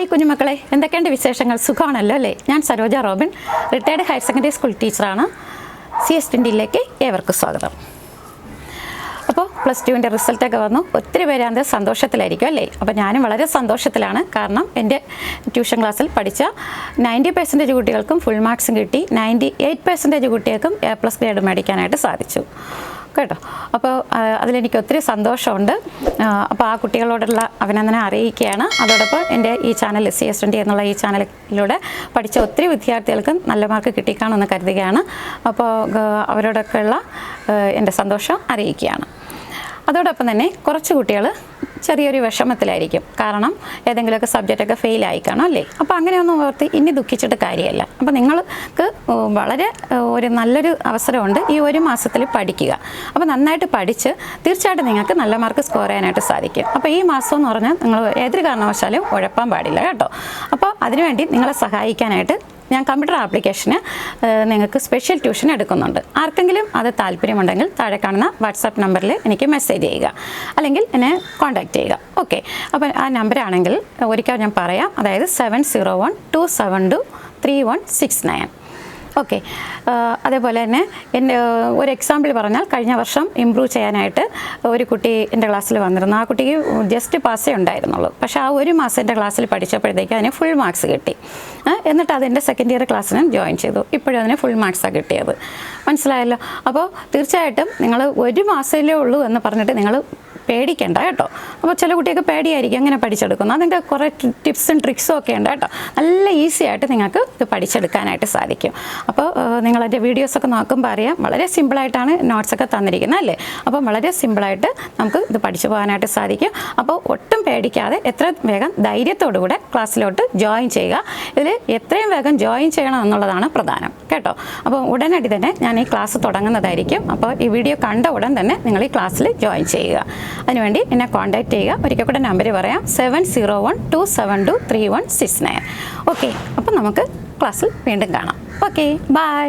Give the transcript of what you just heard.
Hi കുഞ്ഞുമക്കളെ, എന്തൊക്കെയുണ്ട് വിശേഷങ്ങൾ? സുഖമാണല്ലോ അല്ലേ? ഞാൻ Saroja Robin, retired higher secondary school ടീച്ചറാണ്. CS20യിലേക്ക് ഏവർക്കും സ്വാഗതം. അപ്പോൾ +2ൻ്റെ റിസൾട്ടൊക്കെ വന്നു. ഒത്തിരി പേര് അതിൻ്റെ സന്തോഷത്തിലായിരിക്കും അല്ലേ? അപ്പോൾ ഞാനും വളരെ സന്തോഷത്തിലാണ്. കാരണം എൻ്റെ ട്യൂഷൻ ക്ലാസ്സിൽ പഠിച്ച 90% കുട്ടികൾക്കും ഫുൾ മാർക്സും കിട്ടി. 98% കുട്ടികൾക്കും A+ ഗ്രേഡ് മേടിക്കാനായിട്ട് സാധിച്ചു കേട്ടോ. അപ്പോൾ അതിലെനിക്ക് ഒത്തിരി സന്തോഷമുണ്ട്. അപ്പോൾ ആ കുട്ടികളോടുള്ള അഭിനന്ദനം അറിയിക്കുകയാണ്. അതോടൊപ്പം എൻ്റെ ഈ ചാനൽ CS20 എന്നുള്ള ഈ ചാനലിലൂടെ പഠിച്ച ഒത്തിരി വിദ്യാർത്ഥികൾക്കും നല്ല മാർക്ക് കിട്ടിക്കാണെന്ന് കരുതുകയാണ്. അപ്പോൾ അവരോടൊക്കെയുള്ള എൻ്റെ സന്തോഷം അറിയിക്കുകയാണ്. അതോടൊപ്പം തന്നെ കുറച്ച് കുട്ടികൾ ചെറിയൊരു വിഷമത്തിലായിരിക്കും. കാരണം ഏതെങ്കിലുമൊക്കെ സബ്ജക്റ്റൊക്കെ ഫെയിലായി കാണും അല്ലേ? അപ്പോൾ അങ്ങനെയൊന്നും ഓർത്ത് ഇനി ദുഃഖിച്ചിട്ട് കാര്യമല്ല. അപ്പോൾ നിങ്ങൾക്ക് വളരെ ഒരു നല്ലൊരു അവസരമുണ്ട്. ഈ ഒരു മാസത്തിൽ പഠിക്കുക. അപ്പോൾ നന്നായിട്ട് പഠിച്ച് തീർച്ചയായിട്ടും നിങ്ങൾക്ക് നല്ല മാർക്ക് സ്കോർ ചെയ്യാനായിട്ട് സാധിക്കും. അപ്പോൾ ഈ മാസം എന്ന് പറഞ്ഞാൽ നിങ്ങൾ ഏതൊരു കാരണവശാലും ഉഴപ്പാൻ പാടില്ല കേട്ടോ. അപ്പോൾ അതിനുവേണ്ടി നിങ്ങളെ സഹായിക്കാനായിട്ട് ഞാൻ കമ്പ്യൂട്ടർ ആപ്ലിക്കേഷന് നിങ്ങൾക്ക് സ്പെഷ്യൽ ട്യൂഷൻ എടുക്കുന്നുണ്ട്. ആർക്കെങ്കിലും അത് താല്പര്യമുണ്ടെങ്കിൽ താഴെ കാണുന്ന വാട്സാപ്പ് നമ്പറിൽ എനിക്ക് മെസ്സേജ് ചെയ്യുക, അല്ലെങ്കിൽ എന്നെ കോൺടാക്റ്റ് ചെയ്യുക. ഓക്കെ, അപ്പോൾ ആ നമ്പറാണെങ്കിൽ ഒരിക്കൽ ഞാൻ പറയാം. അതായത് 7012723169. ഓക്കെ, അതേപോലെ തന്നെ എൻ്റെ ഒരു എക്സാമ്പിൾ പറഞ്ഞാൽ, കഴിഞ്ഞ വർഷം ഇമ്പ്രൂവ് ചെയ്യാനായിട്ട് ഒരു കുട്ടി എൻ്റെ ക്ലാസ്സിൽ വന്നിരുന്നു. ആ കുട്ടിക്ക് ജസ്റ്റ് പാസ്സേ ഉണ്ടായിരുന്നുള്ളൂ. പക്ഷേ ആ ഒരു മാസം എൻ്റെ ക്ലാസ്സിൽ പഠിച്ചപ്പോഴത്തേക്ക് അതിന് ഫുൾ മാർക്സ് കിട്ടി. എന്നിട്ട് അതെൻ്റെ സെക്കൻഡ് ഇയർ ക്ലാസ്സിനും ജോയിൻ ചെയ്തു. ഇപ്പോഴും അതിന് ഫുൾ മാർക്സാണ് കിട്ടിയത്. മനസ്സിലായല്ലോ? അപ്പോൾ തീർച്ചയായിട്ടും നിങ്ങൾ ഒരു മാസമല്ലേ ഉള്ളൂ എന്ന് പറഞ്ഞിട്ട് നിങ്ങൾ പേടിക്കേണ്ട കേട്ടോ. അപ്പോൾ ചില കുട്ടിയൊക്കെ പേടിയായിരിക്കും എങ്ങനെ പഠിച്ചെടുക്കുന്നു. അതിൻ്റെ കുറേ ടിപ്സും ട്രിക്സും ഒക്കെ ഉണ്ട് കേട്ടോ. നല്ല ഈസി ആയിട്ട് നിങ്ങൾക്ക് ഇത് പഠിച്ചെടുക്കാനായിട്ട് സാധിക്കും. അപ്പോൾ നിങ്ങളതിൻ്റെ വീഡിയോസൊക്കെ നോക്കുമ്പോൾ അറിയാം, വളരെ സിമ്പിളായിട്ടാണ് നോട്ട്സൊക്കെ തന്നിരിക്കുന്നത് അല്ലേ? അപ്പോൾ വളരെ സിമ്പിളായിട്ട് നമുക്ക് ഇത് പഠിച്ചു പോകാനായിട്ട് സാധിക്കും. അപ്പോൾ ഒട്ടും പേടിക്കാതെ എത്ര വേഗം ധൈര്യത്തോടു കൂടെ ക്ലാസ്സിലോട്ട് ജോയിൻ ചെയ്യുക. ഇതിൽ എത്രയും വേഗം ജോയിൻ ചെയ്യണം എന്നുള്ളതാണ് പ്രധാനം കേട്ടോ. അപ്പോൾ ഉടനടി തന്നെ ഞാൻ ഈ ക്ലാസ് തുടങ്ങുന്നതായിരിക്കും. അപ്പോൾ ഈ വീഡിയോ കണ്ട ഉടൻ തന്നെ നിങ്ങൾ ഈ ക്ലാസ്സിൽ ജോയിൻ ചെയ്യുക. അതിനുവേണ്ടി എന്നെ കോൺടാക്റ്റ് ചെയ്യുക. ഒരിക്കൽ കൂടെ നമ്പർ പറയാം, 7012723169. ഓക്കെ, അപ്പം നമുക്ക് ക്ലാസ്സിൽ വീണ്ടും കാണാം. Okay, by.